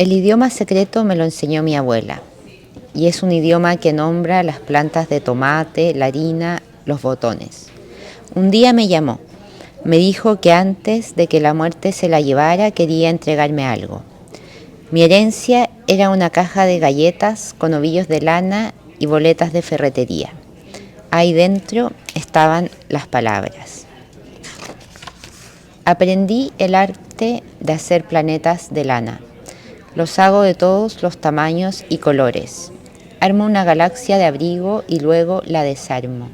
El idioma secreto me lo enseñó mi abuela y es un idioma que nombra las plantas de tomate, la harina, los botones. Un día me llamó, me dijo que antes de que la muerte se la llevara quería entregarme algo. Mi herencia era una caja de galletas con ovillos de lana y boletas de ferretería. Ahí dentro estaban las palabras. Aprendí el arte de hacer planetas de lana. Los hago de todos los tamaños y colores. Armo una galaxia de abrigo y luego la desarmo.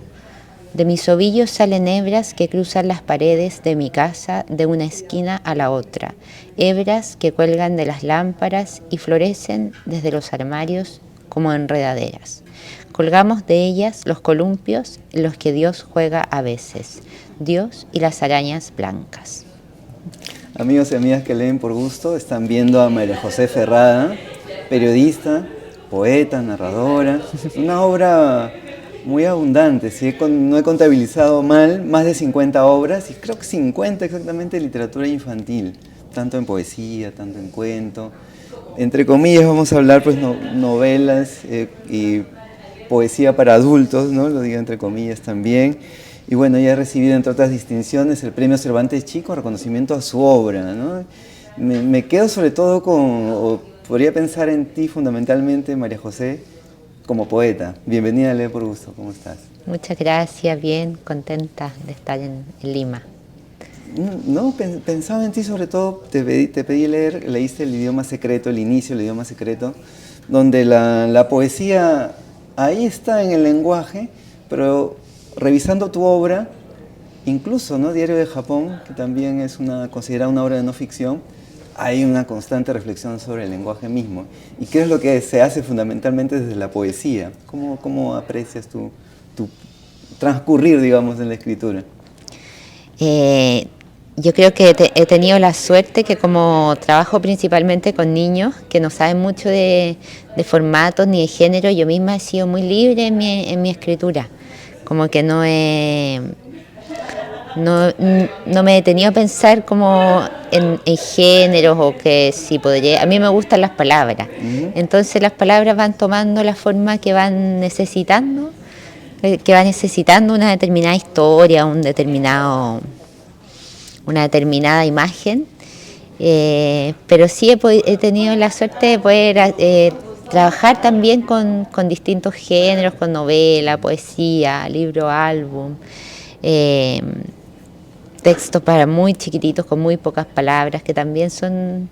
De mis ovillos salen hebras que cruzan las paredes de mi casa de una esquina a la otra. Hebras que cuelgan de las lámparas y florecen desde los armarios como enredaderas. Colgamos de ellas los columpios en los que Dios juega a veces. Dios y las arañas blancas. Amigos y amigas que leen por gusto, están viendo a María José Ferrada, periodista, poeta, narradora, una obra muy abundante. Si no he contabilizado mal, más de 50 obras, y creo que 50 exactamente de literatura infantil, tanto en poesía, tanto en cuento. Entre comillas vamos a hablar pues novelas y poesía para adultos, ¿no? Lo digo entre comillas también. Y bueno, ella ha recibido, entre otras distinciones, el Premio Cervantes Chico, reconocimiento a su obra, ¿no? Me quedo sobre todo o podría pensar en ti fundamentalmente, María José, como poeta. Bienvenida a Leer por Gusto, ¿cómo estás? Muchas gracias, bien, contenta de estar en Lima. No, pensaba en ti sobre todo, te pedí leer, leíste El idioma secreto, el inicio del idioma secreto, donde la poesía ahí está en el lenguaje, pero revisando tu obra, incluso, ¿no? Diario de Japón, que también es considerada una obra de no ficción, hay una constante reflexión sobre el lenguaje mismo. ¿Y qué es lo que se hace fundamentalmente desde la poesía? ¿Cómo aprecias tu transcurrir, digamos, en la escritura? Yo creo que he tenido la suerte que como trabajo principalmente con niños que no saben mucho de formatos ni de género, yo misma he sido muy libre en mi escritura. Como que no me he detenido a pensar como en géneros o que si podría. A mí me gustan las palabras. Entonces las palabras van tomando la forma que van necesitando una determinada historia, una determinada imagen. Pero sí he tenido la suerte de poder trabajar también con distintos géneros, con novela, poesía, libro, álbum, textos para muy chiquititos con muy pocas palabras, que también son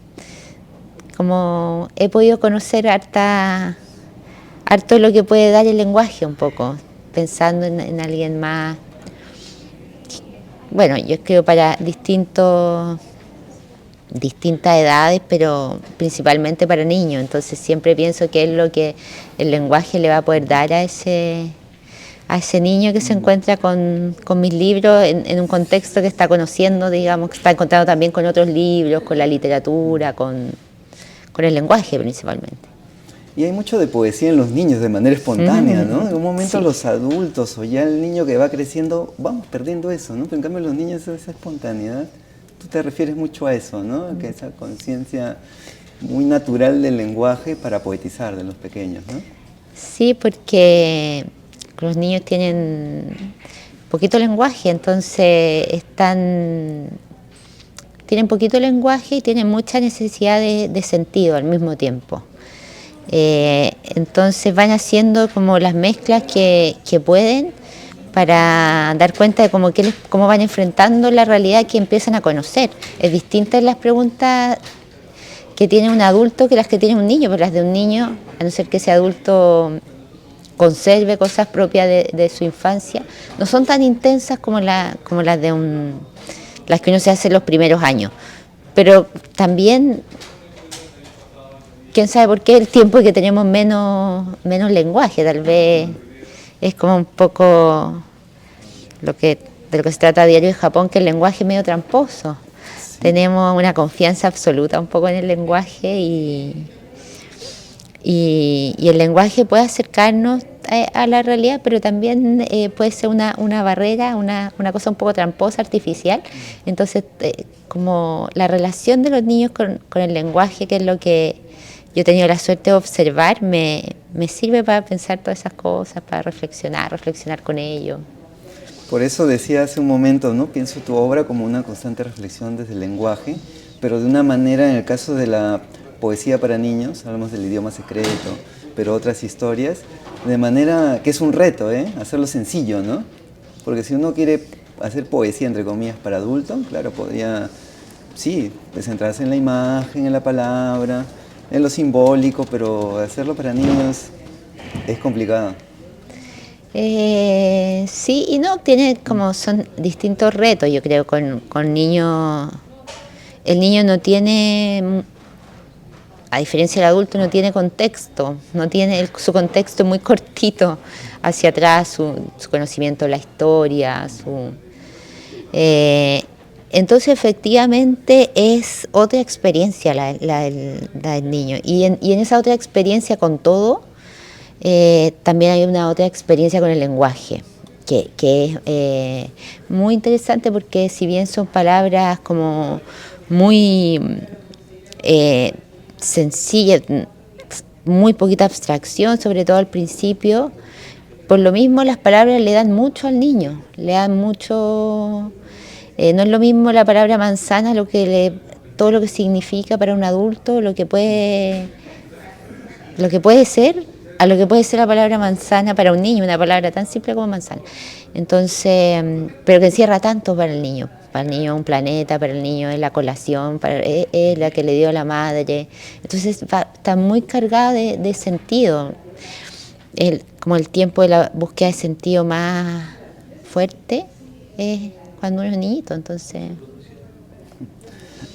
como he podido conocer harto de lo que puede dar el lenguaje un poco, pensando en alguien más. Bueno, yo escribo para distintas edades, pero principalmente para niños, entonces siempre pienso que es lo que el lenguaje le va a poder dar a ese niño que se encuentra con mis libros en un contexto que está conociendo, digamos, que está encontrando también con otros libros, con la literatura, con el lenguaje principalmente. Y hay mucho de poesía en los niños de manera espontánea, ¿no? En un momento sí. Los adultos o ya el niño que va creciendo, vamos perdiendo eso, ¿no? Pero en cambio los niños, esa espontaneidad, tú te refieres mucho a eso, ¿no? Que esa conciencia muy natural del lenguaje para poetizar de los pequeños, ¿no? Sí, porque los niños tienen poquito lenguaje, entonces tienen poquito lenguaje y tienen mucha necesidad de sentido al mismo tiempo. Entonces van haciendo como las mezclas que pueden para dar cuenta de cómo van enfrentando la realidad que empiezan a conocer. Es distinta las preguntas que tiene un adulto que las que tiene un niño, porque las de un niño, a no ser que ese adulto conserve cosas propias de su infancia, no son tan intensas como las que uno se hace en los primeros años. Pero también, quién sabe por qué el tiempo que tenemos menos lenguaje, tal vez es como un poco de lo que se trata Diario de Japón, que el lenguaje es medio tramposo. Sí. Tenemos una confianza absoluta un poco en el lenguaje y el lenguaje puede acercarnos a la realidad, pero también puede ser una barrera, una cosa un poco tramposa, artificial. Entonces, como la relación de los niños con el lenguaje, que es lo que yo he tenido la suerte de observar, me sirve para pensar todas esas cosas, para reflexionar con ellos. Por eso decía hace un momento, ¿no? Pienso tu obra como una constante reflexión desde el lenguaje, pero de una manera, en el caso de la poesía para niños, hablamos del idioma secreto, pero otras historias, de manera que es un reto, hacerlo sencillo, ¿no? Porque si uno quiere hacer poesía, entre comillas, para adultos, claro, podría, sí, centrarse en la imagen, en la palabra, en lo simbólico, pero hacerlo para niños es complicado. Sí y no, son distintos retos, yo creo, con niños. El niño no tiene, a diferencia del adulto, no tiene contexto, su contexto es muy cortito hacia atrás, su conocimiento de la historia, entonces efectivamente es otra experiencia la del niño, y en esa otra experiencia con todo, también hay una otra experiencia con el lenguaje, que es muy interesante, porque si bien son palabras como muy sencillas, muy poquita abstracción, sobre todo al principio, por lo mismo las palabras le dan mucho al niño, le dan mucho. No es lo mismo la palabra manzana, todo lo que significa para un adulto, lo que puede ser, a lo que puede ser la palabra manzana para un niño, una palabra tan simple como manzana. Entonces, pero que encierra tanto para el niño. Para el niño es un planeta, para el niño es la colación, es la que le dio la madre. Entonces está muy cargada de sentido. Como el tiempo de la búsqueda de sentido más fuerte es cuando uno es niñito, entonces.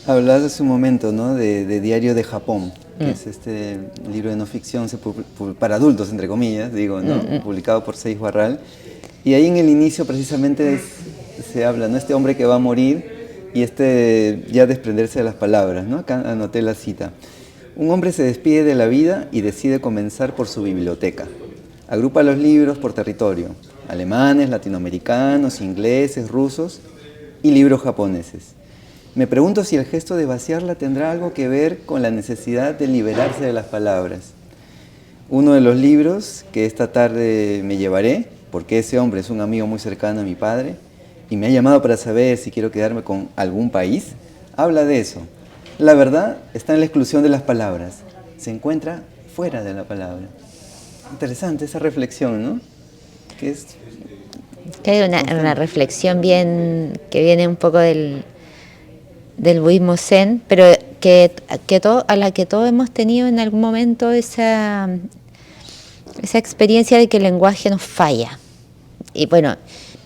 Hablabas hace un momento, ¿no? de Diario de Japón, que es este libro de no ficción para adultos, entre comillas, digo, ¿no? Publicado por Seis Barral. Y ahí en el inicio precisamente se habla, ¿no? Este hombre que va a morir y ya desprenderse de las palabras, ¿no? Acá anoté la cita. Un hombre se despide de la vida y decide comenzar por su biblioteca. Agrupa los libros por territorio: alemanes, latinoamericanos, ingleses, rusos y libros japoneses. Me pregunto si el gesto de vaciarla tendrá algo que ver con la necesidad de liberarse de las palabras. Uno de los libros que esta tarde me llevaré, porque ese hombre es un amigo muy cercano a mi padre y me ha llamado para saber si quiero quedarme con algún país, habla de eso. La verdad está en la exclusión de las palabras. Se encuentra fuera de la palabra. Interesante esa reflexión, ¿no? Que hay una reflexión que viene un poco del budismo zen, pero a la que todos hemos tenido en algún momento esa experiencia de que el lenguaje nos falla. Y bueno,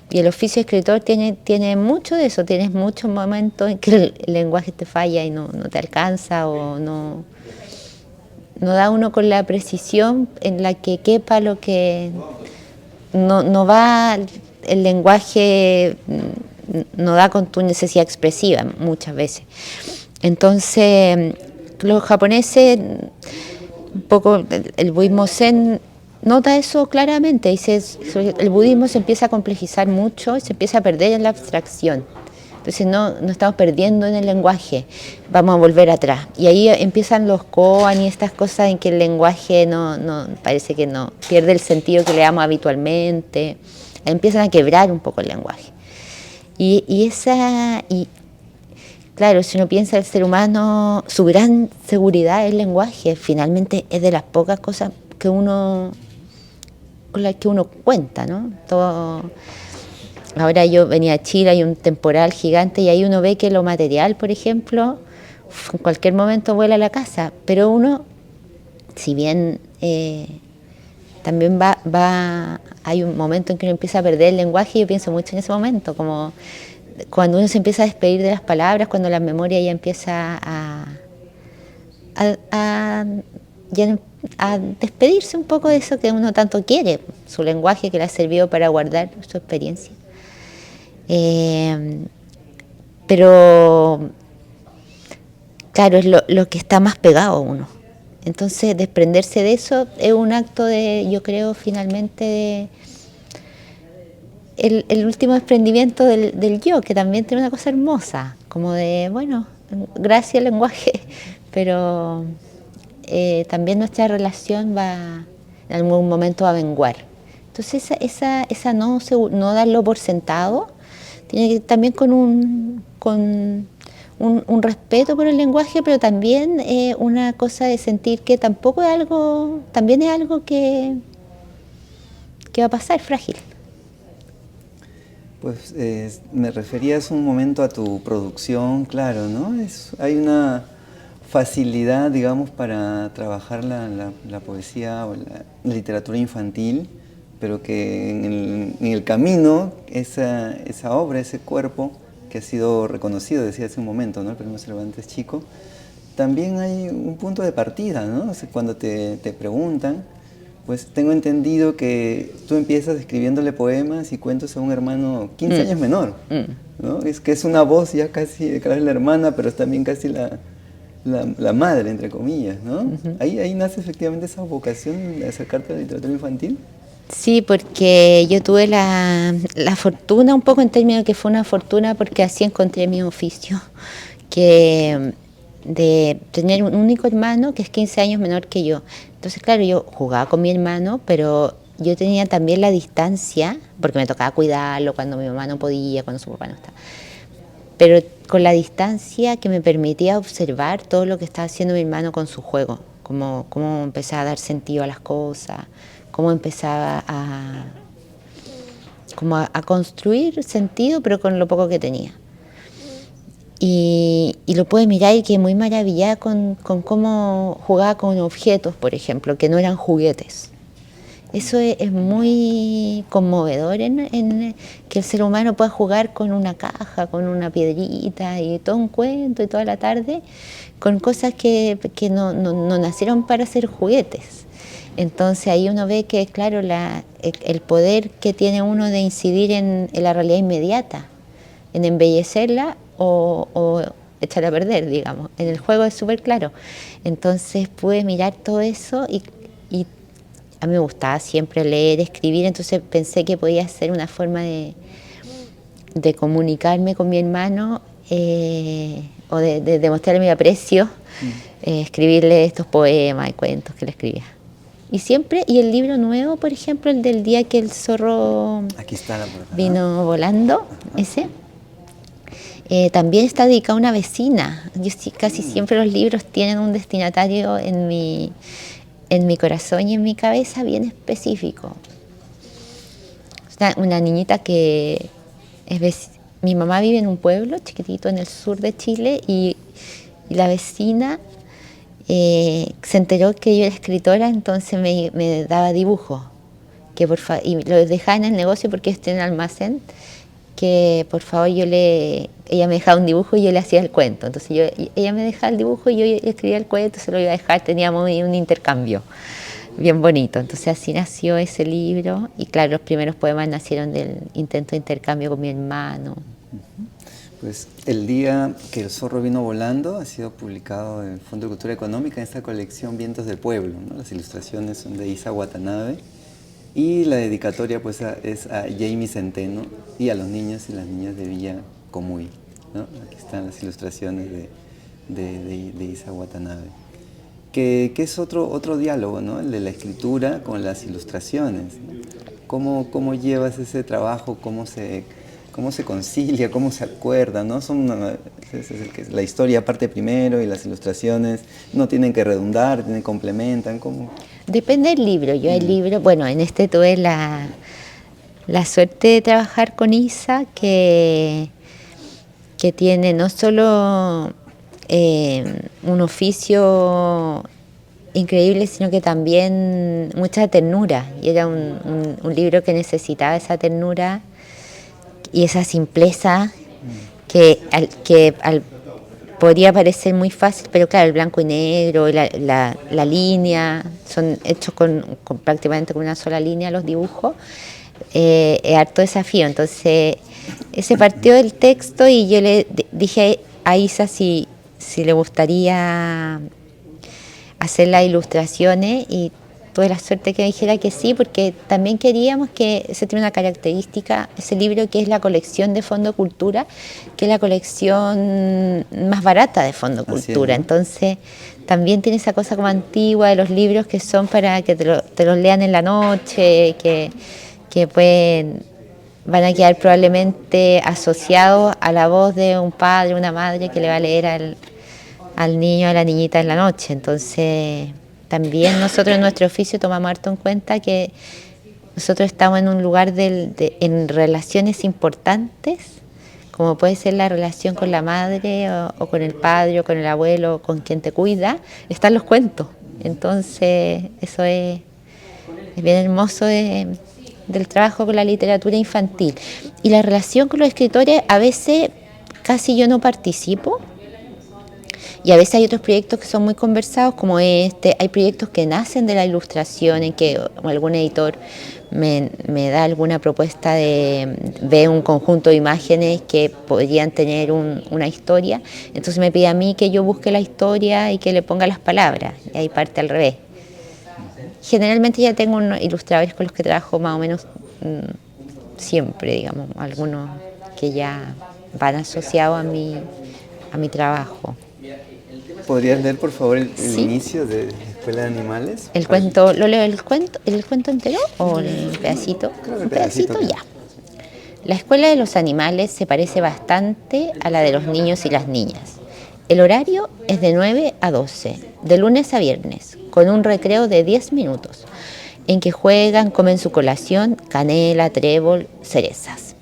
y el oficio de escritor tiene mucho de eso. Tienes muchos momentos en que el lenguaje te falla y no te alcanza, o no da uno con la precisión en la que quepa lo que no va el lenguaje, no da con tu necesidad expresiva muchas veces. Entonces, los japoneses, un poco el budismo zen nota eso claramente. Dice, el budismo se empieza a complejizar mucho y se empieza a perder en la abstracción. Entonces no estamos perdiendo en el lenguaje, vamos a volver atrás. Y ahí empiezan los koan y estas cosas en que el lenguaje parece que no pierde el sentido que le damos habitualmente. Empiezan a quebrar un poco el lenguaje. Y claro, si uno piensa el ser humano, su gran seguridad es el lenguaje. Finalmente es de las pocas cosas con las que uno cuenta, ¿no? Ahora yo venía a Chile, hay un temporal gigante y ahí uno ve que lo material, por ejemplo, en cualquier momento vuela a la casa, pero uno, si bien también hay un momento en que uno empieza a perder el lenguaje, y yo pienso mucho en ese momento, como cuando uno se empieza a despedir de las palabras, cuando la memoria ya empieza a despedirse un poco de eso que uno tanto quiere, su lenguaje que le ha servido para guardar su experiencia. Pero claro, es lo que está más pegado a uno. Entonces, desprenderse de eso es un acto de, yo creo, finalmente, el último desprendimiento del yo, que también tiene una cosa hermosa, como de, bueno, gracias al lenguaje, pero también nuestra relación va, en algún momento va a menguar. Entonces, esa no darlo por sentado, tiene que ir también con un respeto por el lenguaje, pero también una cosa de sentir que tampoco es algo, también es algo que va a pasar, frágil. Pues me referías un momento a tu producción, claro, ¿no? Hay una facilidad, digamos, para trabajar la poesía o la literatura infantil, pero que en el camino, esa obra, ese cuerpo que ha sido reconocido, decía hace un momento, ¿no? El Premio Cervantes Chico, también hay un punto de partida, ¿no? O sea, cuando te preguntan, pues tengo entendido que tú empiezas escribiéndole poemas y cuentos a un hermano 15 años menor, ¿no? Es que es una voz ya casi, claro, es la hermana, pero es también casi la madre, entre comillas, ¿no? Ahí nace efectivamente esa vocación de acercarte a la literatura infantil. Sí, porque yo tuve la fortuna, un poco en términos que fue una fortuna, porque así encontré mi oficio, que de tener un único hermano que es 15 años menor que yo. Entonces, claro, yo jugaba con mi hermano, pero yo tenía también la distancia, porque me tocaba cuidarlo cuando mi mamá no podía, cuando su papá no estaba. Pero con la distancia que me permitía observar todo lo que estaba haciendo mi hermano con su juego, cómo empezaba a dar sentido a las cosas, cómo empezaba a construir sentido, pero con lo poco que tenía. Y lo pude mirar y quedé muy maravillada con cómo jugaba con objetos, por ejemplo, que no eran juguetes. Eso es muy conmovedor en que el ser humano pueda jugar con una caja, con una piedrita y todo un cuento y toda la tarde con cosas que no nacieron para ser juguetes. Entonces ahí uno ve que, claro, el poder que tiene uno de incidir en la realidad inmediata, en embellecerla o echarla a perder, digamos. En el juego es súper claro. Entonces pude mirar todo eso y a mí me gustaba siempre leer, escribir, entonces pensé que podía ser una forma de comunicarme con mi hermano o de demostrarle mi aprecio, escribirle estos poemas y cuentos que le escribía. Y siempre, y el libro nuevo, por ejemplo, el del día que el zorro Aquí está la portada. Vino volando, ese, también está dedicado a una vecina. Yo casi siempre los libros tienen un destinatario en mi corazón y en mi cabeza bien específico. Una niñita que mi mamá vive en un pueblo chiquitito en el sur de Chile y la vecina se enteró que yo era escritora, entonces me daba dibujos y lo dejaba en el negocio porque yo estoy en el almacén, que por favor ella me dejaba un dibujo y yo le hacía el cuento. Entonces ella me dejaba el dibujo y yo escribía el cuento, se lo iba a dejar, teníamos un intercambio bien bonito. Entonces así nació ese libro y claro, los primeros poemas nacieron del intento de intercambio con mi hermano. Pues el día que el zorro vino volando ha sido publicado en el Fondo de Cultura Económica en esta colección Vientos del Pueblo, ¿no? Las ilustraciones son de Isa Watanabe y la dedicatoria pues es a Jamie Centeno y a los niños y las niñas de Villa Comuy, ¿no? Aquí están las ilustraciones de Isa Watanabe, que es otro diálogo, ¿no? El de la escritura con las ilustraciones, ¿no? ¿Cómo llevas ese trabajo? ¿Cómo se concilia? ¿Cómo se acuerda? ¿No? La historia parte primero y las ilustraciones no tienen que redundar, complementan. ¿Cómo? Depende del libro. El libro, bueno, en este tuve la suerte de trabajar con Isa, que tiene no solo un oficio increíble, sino que también mucha ternura. Y era un libro que necesitaba esa ternura y esa simpleza que podría parecer muy fácil, pero claro, el blanco y negro, la línea, son hechos con prácticamente con una sola línea los dibujos, es harto desafío. Entonces, ese partió del texto y yo le dije a Isa si le gustaría hacer las ilustraciones y tuve la suerte que me dijera que sí, porque también queríamos que se tiene una característica, ese libro que es la colección de Fondo Cultura, que es la colección más barata de Fondo Cultura. ¿No? Entonces también tiene esa cosa como antigua de los libros que son para que te los lean en la noche, que van a quedar probablemente asociados a la voz de un padre, una madre que le va a leer al niño, a la niñita en la noche. Entonces también nosotros en nuestro oficio tomamos harto en cuenta que nosotros estamos en un lugar en relaciones importantes, como puede ser la relación con la madre o con el padre o con el abuelo o con quien te cuida, están los cuentos. Entonces eso es bien hermoso del trabajo con la literatura infantil. Y la relación con los escritores, a veces casi yo no participo, y a veces hay otros proyectos que son muy conversados como este, hay proyectos que nacen de la ilustración, en que algún editor me da alguna propuesta ve un conjunto de imágenes que podrían tener una historia, entonces me pide a mí que yo busque la historia y que le ponga las palabras, y ahí parte al revés. Generalmente ya tengo unos ilustradores con los que trabajo más o menos siempre, digamos, algunos que ya van asociados a mi trabajo. ¿Podrías leer, por favor, el ¿Sí? inicio de Escuela de Animales? El cuento, ¿lo leo el cuento entero o el pedacito? Creo que Un pedacito claro. ya. La escuela de los animales se parece bastante a la de los niños y las niñas. El horario es de 9 a 12, de lunes a viernes, con un recreo de 10 minutos, en que juegan, comen su colación, canela, trébol, cerezas.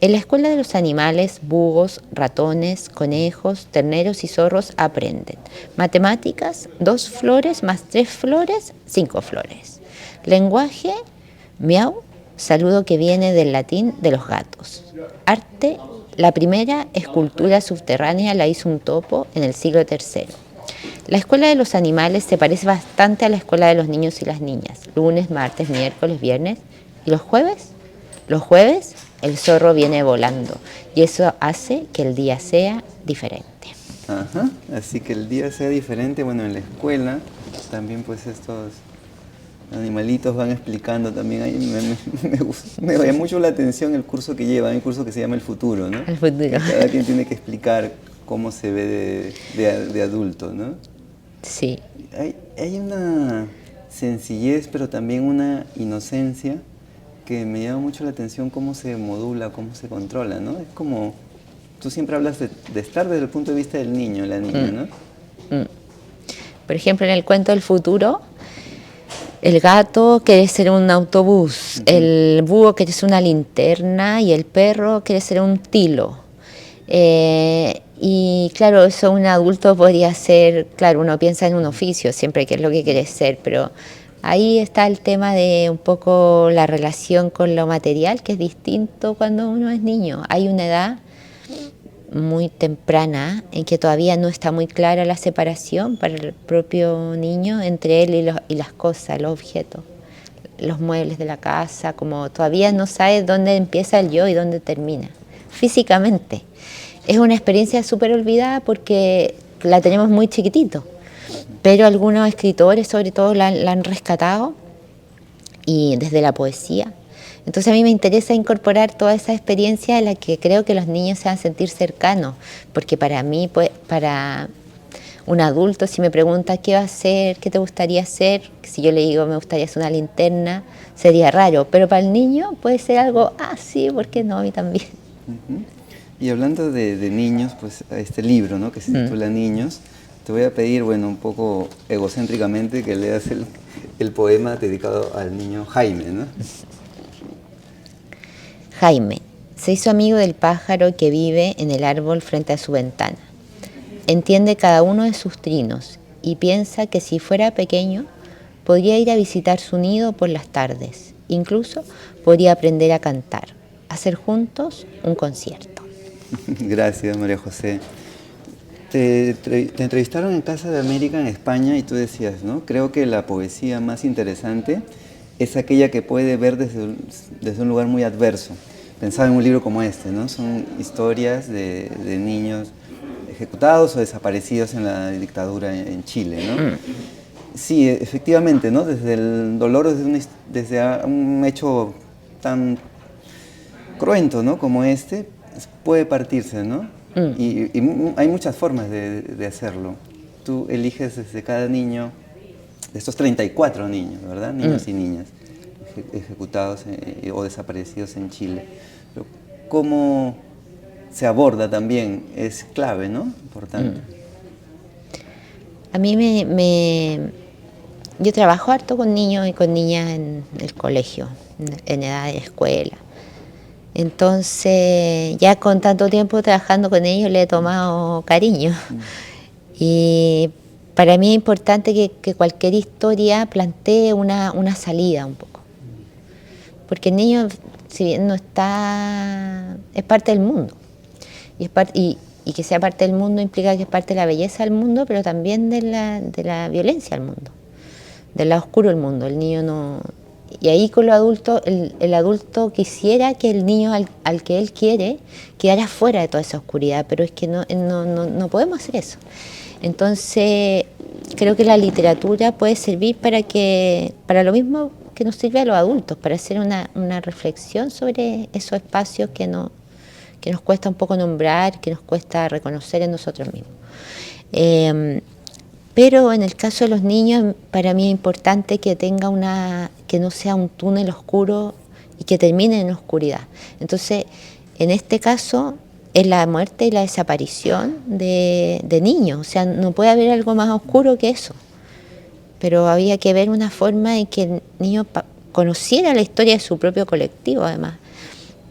En la escuela de los animales, búhos, ratones, conejos, terneros y zorros aprenden matemáticas, 2 flores más 3 flores, 5 flores. Lenguaje, miau, saludo que viene del latín de los gatos. Arte, la primera escultura subterránea la hizo un topo en el siglo III. La escuela de los animales se parece bastante a la escuela de los niños y las niñas. Lunes, martes, miércoles, viernes. ¿Y los jueves? Los jueves el zorro viene volando y eso hace que el día sea diferente. Ajá, así que el día sea diferente. Bueno, en la escuela también pues estos animalitos van explicando también. Ahí me llama mucho la atención el curso que lleva, un curso que se llama El Futuro, ¿no? El futuro. Cada quien tiene que explicar cómo se ve de adulto, ¿no? Sí. Hay una sencillez, pero también una inocencia que me llama mucho la atención cómo se modula, cómo se controla, ¿no? Es como, tú siempre hablas de estar desde el punto de vista del niño, la niña, ¿no? Por ejemplo, en el cuento del futuro, el gato quiere ser un autobús, el búho quiere ser una linterna y el perro quiere ser un tilo. Y claro, eso un adulto podría ser, claro, uno piensa en un oficio siempre que es lo que quiere ser, pero ahí está el tema de un poco la relación con lo material, que es distinto cuando uno es niño. Hay una edad muy temprana en que todavía no está muy clara la separación para el propio niño entre él y las cosas, los objetos, los muebles de la casa, como todavía no sabe dónde empieza el yo y dónde termina, físicamente. Es una experiencia súper olvidada porque la tenemos muy chiquitito, pero algunos escritores sobre todo la han rescatado y desde la poesía. Entonces a mí me interesa incorporar toda esa experiencia en la que creo que los niños se van a sentir cercanos, porque para mí, pues, para un adulto, si me pregunta qué va a hacer, qué te gustaría hacer, si yo le digo me gustaría hacer una linterna, sería raro, pero para el niño puede ser algo, sí, ¿por qué no? A mí también. Y hablando de niños, pues este libro, ¿no? Que se titula Niños, te voy a pedir, bueno, un poco egocéntricamente que leas el poema dedicado al niño Jaime, ¿no? Jaime se hizo amigo del pájaro que vive en el árbol frente a su ventana. Entiende cada uno de sus trinos y piensa que si fuera pequeño podría ir a visitar su nido por las tardes. Incluso podría aprender a cantar, hacer juntos un concierto. Gracias, María José. Te entrevistaron en Casa de América en España y tú decías, ¿no? Creo que la poesía más interesante es aquella que puede ver desde un lugar muy adverso. Pensaba en un libro como este, ¿no? Son historias de niños ejecutados o desaparecidos en la dictadura en Chile, ¿no? Sí, efectivamente, ¿no? Desde el dolor, desde un hecho tan cruento, ¿no? Como este, puede partirse, ¿no? Y hay muchas formas de hacerlo. Tú eliges desde cada niño, de estos 34 niños, ¿verdad? Niños y niñas ejecutados o desaparecidos en Chile. Pero cómo se aborda también es clave, ¿no? Importante. A mí yo trabajo harto con niños y con niñas en el colegio, en edad de escuela. Entonces, ya con tanto tiempo trabajando con ellos, le he tomado cariño. Y para mí es importante que cualquier historia plantee una salida un poco. Porque el niño, si bien no está, es parte del mundo. Y que sea parte del mundo implica que es parte de la belleza del mundo, pero también de la violencia del mundo, del lado oscuro del mundo. El niño no... Y ahí con los adultos, el adulto quisiera que el niño al que él quiere quedara fuera de toda esa oscuridad, pero es que no podemos hacer eso. Entonces, creo que la literatura puede servir para lo mismo que nos sirve a los adultos, para hacer una reflexión sobre esos espacios que nos cuesta un poco nombrar, que nos cuesta reconocer en nosotros mismos. Pero en el caso de los niños, para mí es importante que que no sea un túnel oscuro y que termine en oscuridad. Entonces, en este caso, es la muerte y la desaparición de niños. O sea, no puede haber algo más oscuro que eso. Pero había que ver una forma en que el niño conociera la historia de su propio colectivo, además,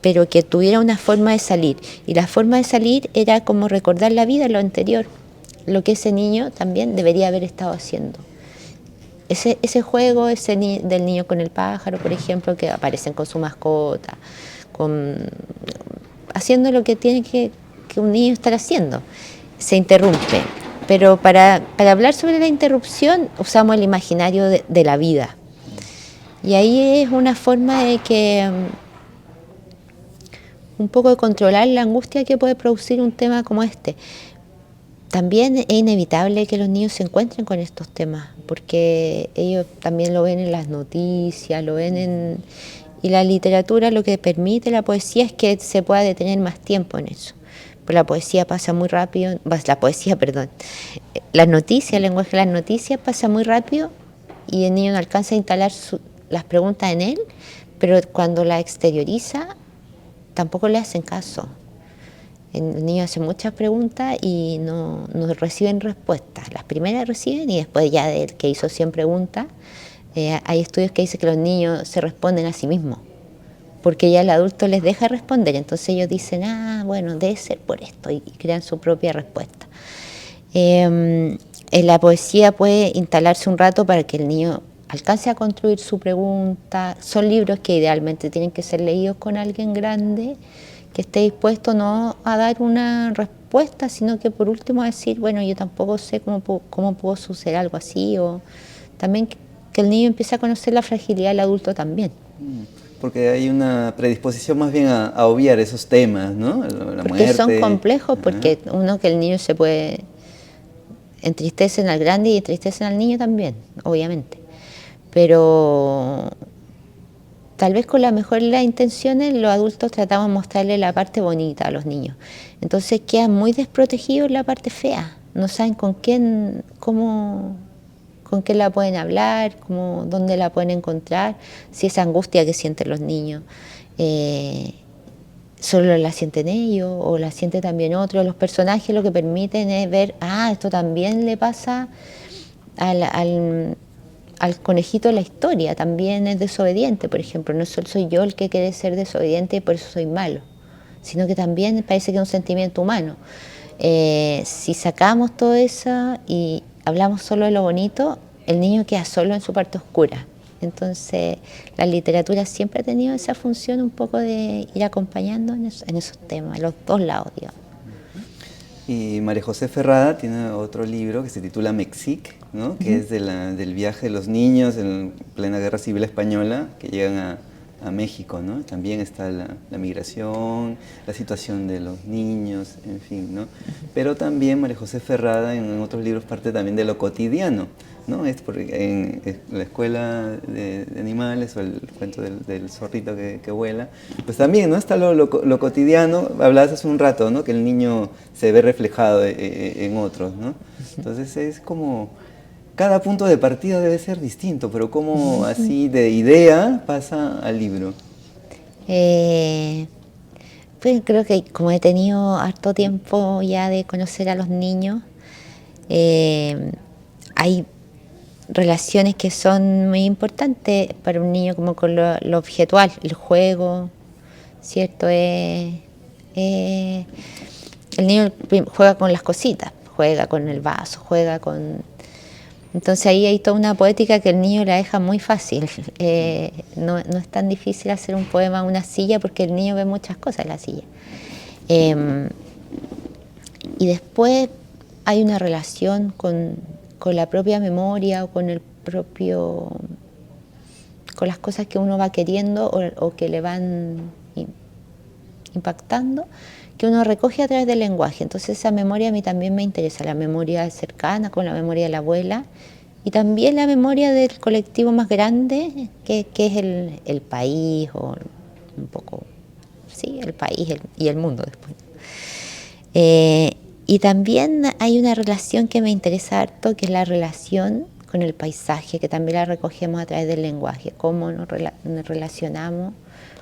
pero que tuviera una forma de salir. Y la forma de salir era como recordar la vida, lo anterior, lo que ese niño también debería haber estado haciendo. Ese juego del niño con el pájaro, por ejemplo, que aparecen con su mascota, haciendo lo que tiene que un niño estar haciendo, se interrumpe. Pero para hablar sobre la interrupción usamos el imaginario de la vida. Y ahí es una forma de que un poco de controlar la angustia que puede producir un tema como este. También es inevitable que los niños se encuentren con estos temas, porque ellos también lo ven en las noticias, y la literatura lo que permite la poesía es que se pueda detener más tiempo en eso. Pero la poesía pasa muy rápido, las noticias, el lenguaje de las noticias pasa muy rápido y el niño no alcanza a instalar las preguntas en él, pero cuando la exterioriza tampoco le hacen caso. El niño hace muchas preguntas y no reciben respuestas. Las primeras reciben y después ya del que hizo 100 preguntas, hay estudios que dicen que los niños se responden a sí mismos, porque ya el adulto les deja responder. Entonces ellos dicen, bueno, debe ser por esto, y crean su propia respuesta. En la poesía puede instalarse un rato para que el niño alcance a construir su pregunta. Son libros que idealmente tienen que ser leídos con alguien grande, que esté dispuesto no a dar una respuesta, sino que por último a decir, bueno, yo tampoco sé cómo pudo suceder algo así, o también que el niño empiece a conocer la fragilidad del adulto también. Porque hay una predisposición más bien a obviar esos temas, ¿no? La porque muerte. Son complejos, porque que el niño se puede entristecen al grande y entristecen al niño también, obviamente. Pero tal vez con la mejor de las intenciones los adultos tratamos de mostrarle la parte bonita a los niños. Entonces quedan muy desprotegidos la parte fea. No saben con quién la pueden hablar, dónde la pueden encontrar, si esa angustia que sienten los niños solo la sienten ellos o la siente también otro. Los personajes lo que permiten es ver, esto también le pasa al conejito de la historia, también es desobediente, por ejemplo. No solo soy yo el que quiere ser desobediente y por eso soy malo, sino que también parece que es un sentimiento humano. Si sacamos todo eso y hablamos solo de lo bonito, el niño queda solo en su parte oscura. Entonces, la literatura siempre ha tenido esa función un poco de ir acompañando en esos temas, los dos lados, digamos. Y María José Ferrada tiene otro libro que se titula Mexic, ¿no? Que es del viaje de los niños en plena Guerra Civil Española que llegan a México, ¿no? También está la migración, la situación de los niños, en fin, ¿no? Pero también María José Ferrada en otros libros parte también de lo cotidiano, ¿no? Es porque en la escuela de animales o el cuento del zorrito que vuela, pues también, ¿no? Está lo cotidiano, hablabas hace un rato, ¿no? Que el niño se ve reflejado en otros, ¿no? Entonces es como... Cada punto de partida debe ser distinto, pero como así de idea pasa al libro. Pues creo que como he tenido harto tiempo ya de conocer a los niños, hay relaciones que son muy importantes para un niño como con lo objetual, el juego, ¿cierto? El niño juega con las cositas, juega con el vaso, juega con... Entonces ahí hay toda una poética que el niño la deja muy fácil. No es tan difícil hacer un poema en una silla porque el niño ve muchas cosas en la silla. Y después hay una relación con la propia memoria o con el propio, con las cosas que uno va queriendo o que le van impactando, que uno recoge a través del lenguaje. Entonces esa memoria a mí también me interesa, la memoria cercana con la memoria de la abuela y también la memoria del colectivo más grande que es el país o un poco, sí, el país y el mundo después. Y también hay una relación que me interesa harto, que es la relación con el paisaje, que también la recogemos a través del lenguaje, cómo nos relacionamos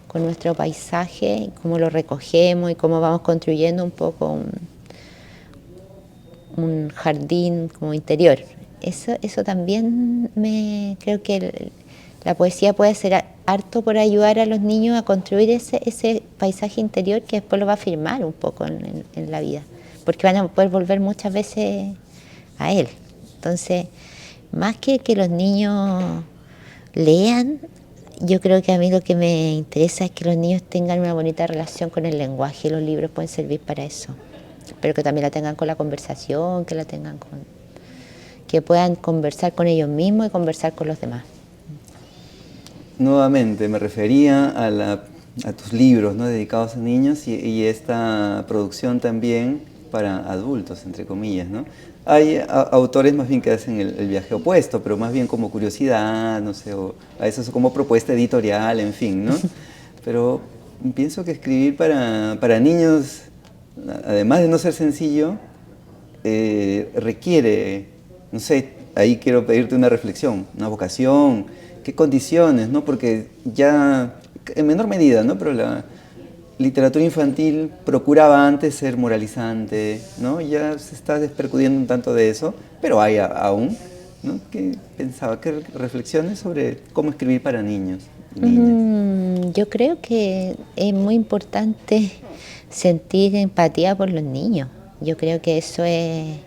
con nuestro paisaje, cómo lo recogemos y cómo vamos construyendo un poco un jardín como interior. Eso también creo que la poesía puede ser harto por ayudar a los niños a construir ese paisaje interior que después lo va a firmar un poco en la vida, porque van a poder volver muchas veces a él. Entonces, más que los niños lean, yo creo que a mí lo que me interesa es que los niños tengan una bonita relación con el lenguaje y los libros pueden servir para eso. Pero que también la tengan con la conversación, que puedan conversar con ellos mismos y conversar con los demás. Nuevamente, me refería a tus libros, ¿no? Dedicados a niños y esta producción también para adultos, entre comillas, ¿no? Hay autores más bien que hacen el viaje opuesto, pero más bien como curiosidad, no sé, o a eso es como propuesta editorial, en fin, ¿no? Pero pienso que escribir para niños, además de no ser sencillo, requiere, no sé, ahí quiero pedirte una reflexión, una vocación, qué condiciones, ¿no? Porque ya, en menor medida, ¿no? Pero la literatura infantil procuraba antes ser moralizante, ¿no? Ya se está despercudiendo un tanto de eso, pero hay aún, ¿no? ¿Qué pensaba? ¿Qué reflexiones sobre cómo escribir para niños y niñas? Yo creo que es muy importante sentir empatía por los niños. Yo creo que eso es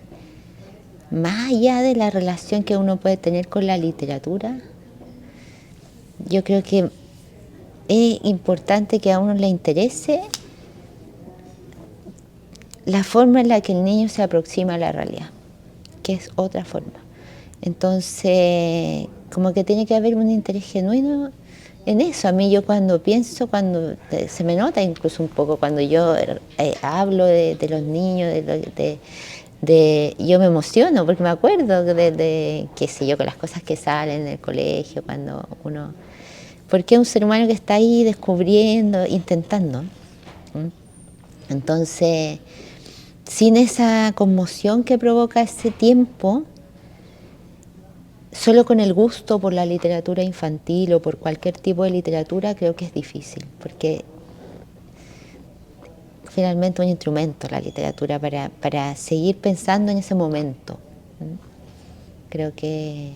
más allá de la relación que uno puede tener con la literatura. Yo creo que es importante que a uno le interese la forma en la que el niño se aproxima a la realidad, que es otra forma. Entonces, como que tiene que haber un interés genuino en eso. A mí yo cuando pienso, cuando se me nota incluso un poco, cuando yo hablo de los niños, yo me emociono porque me acuerdo de qué sé yo, con las cosas que salen en el colegio, cuando uno... Porque es un ser humano que está ahí descubriendo, intentando. Entonces, sin esa conmoción que provoca ese tiempo, solo con el gusto por la literatura infantil o por cualquier tipo de literatura creo que es difícil, porque finalmente es un instrumento la literatura para seguir pensando en ese momento. Creo que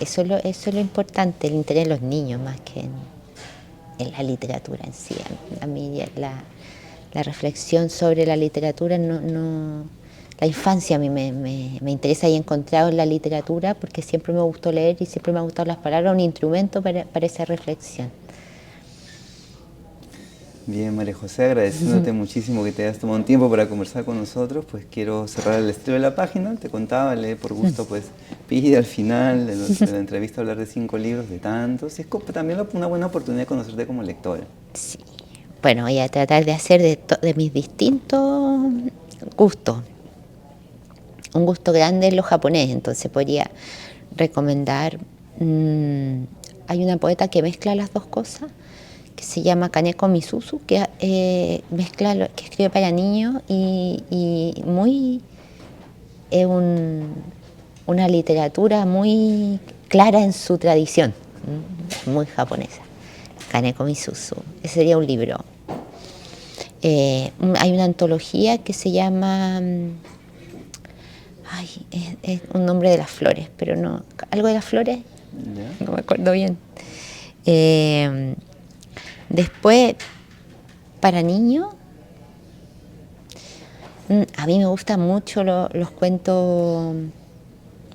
eso es lo importante, el interés de los niños más que en la literatura en sí. A mí la reflexión sobre la literatura la infancia a mí me interesa y he encontrado en la literatura, porque siempre me gustó leer y siempre me han gustado las palabras, un instrumento para esa reflexión. Bien, María José, agradeciéndote muchísimo que te hayas tomado un tiempo para conversar con nosotros, pues quiero cerrar el estreno de la página. Te contaba, lee por gusto, pues pide al final de la entrevista hablar de 5 libros, de tantos. Y es también una buena oportunidad de conocerte como lectora. Sí. Bueno, voy a tratar de hacer de mis distintos gustos. Un gusto grande es lo japonés, entonces podría recomendar. Hay una poeta que mezcla las dos cosas, que se llama Kaneko Misuzu, que que escribe para niños y muy es una literatura muy clara en su tradición, muy japonesa. Kaneko Misuzu, ese sería un libro. Hay una antología que se llama, es un nombre de las flores, pero no, algo de las flores, ¿Ya? no me acuerdo bien. Después, para niños, a mí me gustan mucho los cuentos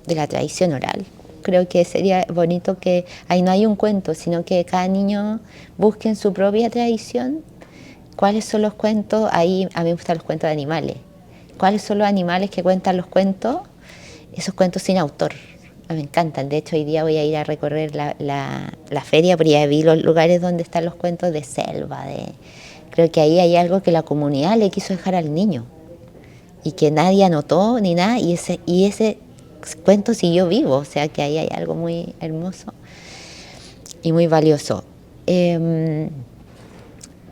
de la tradición oral. Creo que sería bonito que ahí no hay un cuento, sino que cada niño busque en su propia tradición cuáles son los cuentos. Ahí a mí me gustan los cuentos de animales. ¿Cuáles son los animales que cuentan los cuentos? Esos cuentos sin autor. Me encantan. De hecho, hoy día voy a ir a recorrer la feria porque ya vi los lugares donde están los cuentos de selva. Creo que ahí hay algo que la comunidad le quiso dejar al niño y que nadie anotó ni nada, y ese cuento siguió vivo. O sea que ahí hay algo muy hermoso y muy valioso.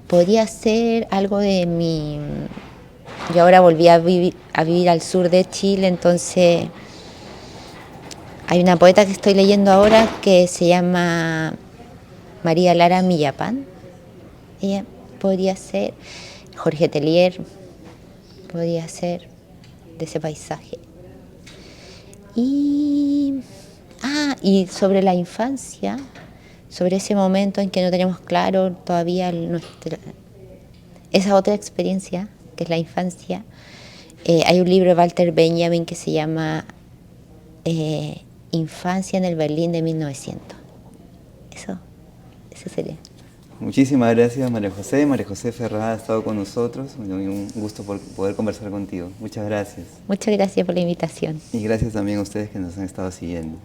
Podría ser algo de mi... Yo ahora volví a vivir al sur de Chile, entonces hay una poeta que estoy leyendo ahora que se llama María Lara Millapán. Ella podría ser, Jorge Tellier podría ser de ese paisaje. Y sobre la infancia, sobre ese momento en que no tenemos claro todavía esa otra experiencia que es la infancia. Hay un libro de Walter Benjamin que se llama Infancia en el Berlín de 1900. Eso sería. Muchísimas gracias, María José. María José Ferrada ha estado con nosotros. Un gusto por poder conversar contigo. Muchas gracias. Muchas gracias por la invitación. Y gracias también a ustedes que nos han estado siguiendo.